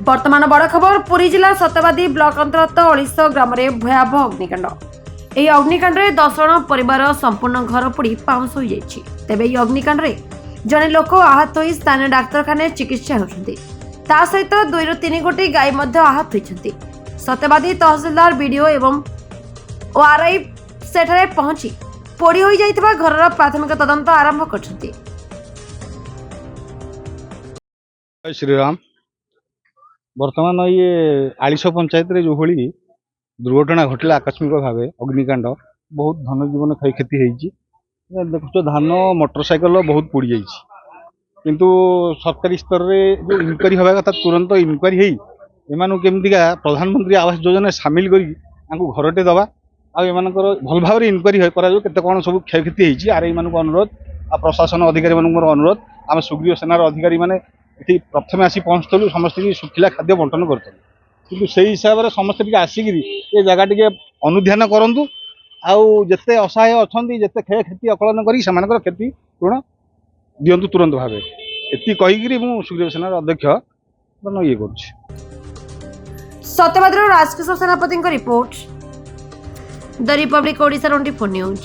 बर्तमान बड़ खबर पुरी जिला सत्यवादी ब्लॉक अंतर्गत अड़िश ग्राम में भयावह अग्निकांड। यह अग्निकांड में 10 जन परिवार संपूर्ण घर पोड़ी पाउंस हो जाइछि। तेबे यह अग्निकांड में जने लोक आहत हो स्थानीय डाक्तखाना चिकित्सा होउछन्ति। ता सहित 2 ରୁ 3 गोटी गाय मध्य आहत होइछन्ति। सत्यवादी तहसीलदार बीडीओ एवं ओआरआई सेठारे पहुंची पोड़ी हो जाइथिबा घरर प्राथमिक तदंत आरंभ करछन्ति। जय श्रीराम। बर्तमान ये आलिश पंचायत रे जो भली दुर्घटना घटला आकस्मिक भाव अग्निकांड बहुत धन जीवन क्षय क्षति होती। देखो धान मोटरसाइकल बहुत पोड़ी जाइए किंतु सरकारी स्तर में जो इनक्वारी हवा कथा तुरंत इनक्वारी एम केमतिका प्रधानमंत्री आवास योजना सामिल कर घरटे दवा आमर भल भाव इनक्वारी केते कौन सब क्षय क्षति होती आर को अनुरोध आ प्रशासन अधिकारी अनुरोध आम सुग्रीव सेनार अधिकारी मैंने ये प्रथम आसी पहुँचलु समस्त सुखिला खाद्य बंटन करूँ कि से हिसाब से समस्त आसिक ये जगह टे अनुध्यान करूँ आउ जिते असहाय अच्छा जिते क्षय क्षति अकलन कर क्षति पूर्ण दिंतु तुरंत भाव ये कहीकि मुझे सुग्रीव सेनार अध्यक्ष ये कर सत्यवादी राजकिशोर सेनापति report the Republic Odisha 24 news.